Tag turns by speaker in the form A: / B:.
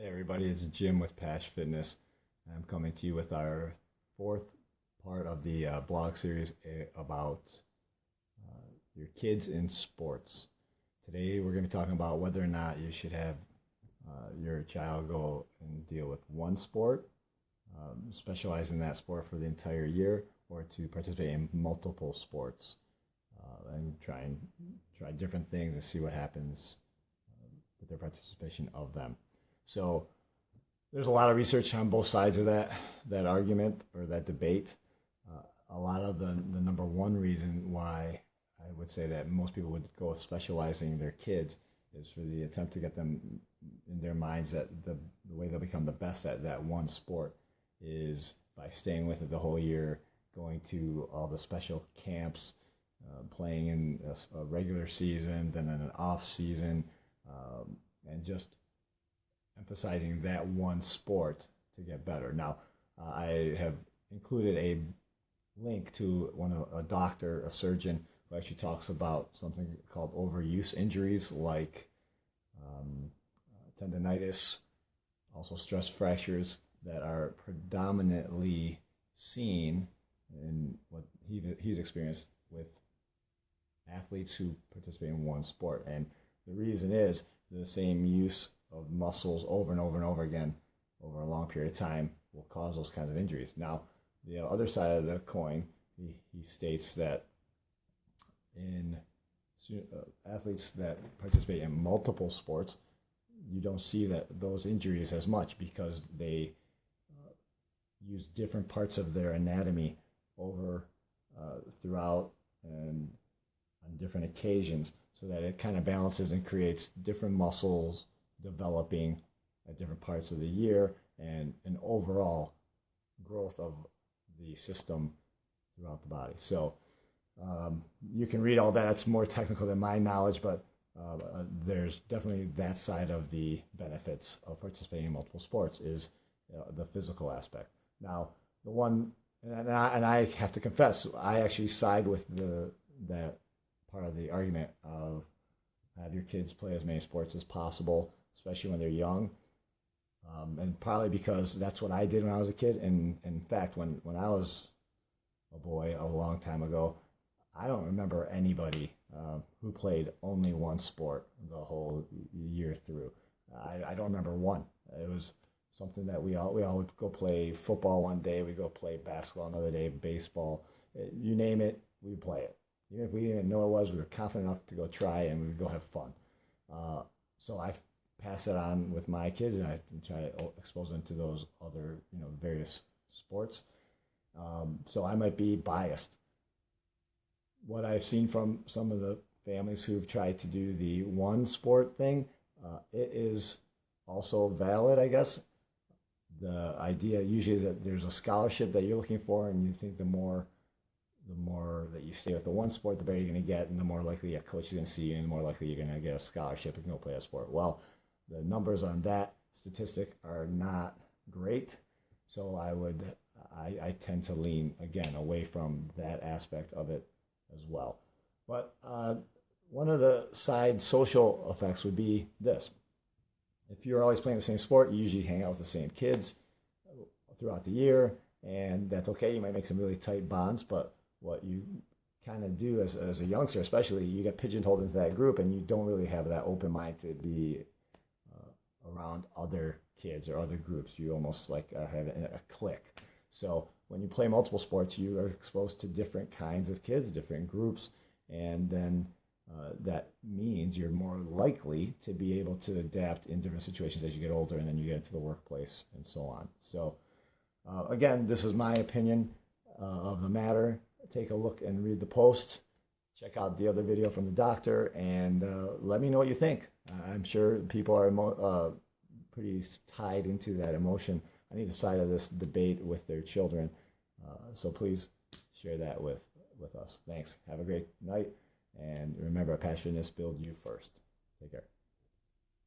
A: Hey everybody, it's Jim with Pash Fitness. I'm coming to you with our fourth part of the blog series about your kids in sports. Today we're going to be talking about whether or not you should have your child go and deal with one sport, specialize in that sport for the entire year, or to participate in multiple sports and try different things and see what happens with their participation of them. So there's a lot of research on both sides of that argument or that debate. A lot of the number one reason why I would say that most people would go with specializing their kids is for the attempt to get them in their minds that the way they'll become the best at that one sport is by staying with it the whole year, going to all the special camps, playing in a regular season, then in an off season, and just emphasizing that one sport to get better. Now, I have included a link to a doctor, a surgeon, who actually talks about something called overuse injuries like tendonitis, also stress fractures that are predominantly seen in what he's experienced with athletes who participate in one sport. And the reason is the same use of muscles over and over and over again over a long period of time will cause those kinds of injuries. Now, the other side of the coin, he states that in athletes that participate in multiple sports, you don't see those injuries as much because they use different parts of their anatomy over throughout and on different occasions so that it kind of balances and creates different muscles developing at different parts of the year and an overall growth of the system throughout the body. So you can read all that. It's more technical than my knowledge, but there's definitely that side of the benefits of participating in multiple sports is the physical aspect. Now, the one, and I have to confess, I actually side with that part of the argument of have your kids play as many sports as possible, especially when they're young. And probably because that's what I did when I was a kid. And in fact, when I was a boy a long time ago, I don't remember anybody who played only one sport the whole year through. I don't remember one. It was something that we all would go play football one day, we go play basketball another day, baseball. You name it, we'd play it. Even if we didn't know what it was, we were confident enough to go try and we would go have fun. So I pass it on with my kids, and I try to expose them to those other, various sports. So I might be biased. What I've seen from some of the families who've tried to do the one sport thing, it is also valid, I guess. The idea usually is that there's a scholarship that you're looking for, and you think the more that you stay with the one sport, the better you're going to get, and the more likely a coach is going to see you, and the more likely you're going to get a scholarship and go play a sport. Well, the numbers on that statistic are not great, so I tend to lean again away from that aspect of it as well. But one of the side social effects would be this: if you're always playing the same sport, you usually hang out with the same kids throughout the year, and that's okay. You might make some really tight bonds, but what you kind of do as a youngster, especially, you get pigeonholed into that group, and you don't really have that open mind to be around other kids or other groups. You almost like have a clique. So when you play multiple sports, you are exposed to different kinds of kids, different groups, and then that means you're more likely to be able to adapt in different situations as you get older, and then you get into the workplace and so on. So again, this is my opinion of the matter. Take a look and read the post. Check out the other video from the doctor, and let me know what you think. I'm sure people are pretty tied into that emotion on either side of this debate with their children. So please share that with us. Thanks. Have a great night. And remember, Pash Fitness, build you first. Take care.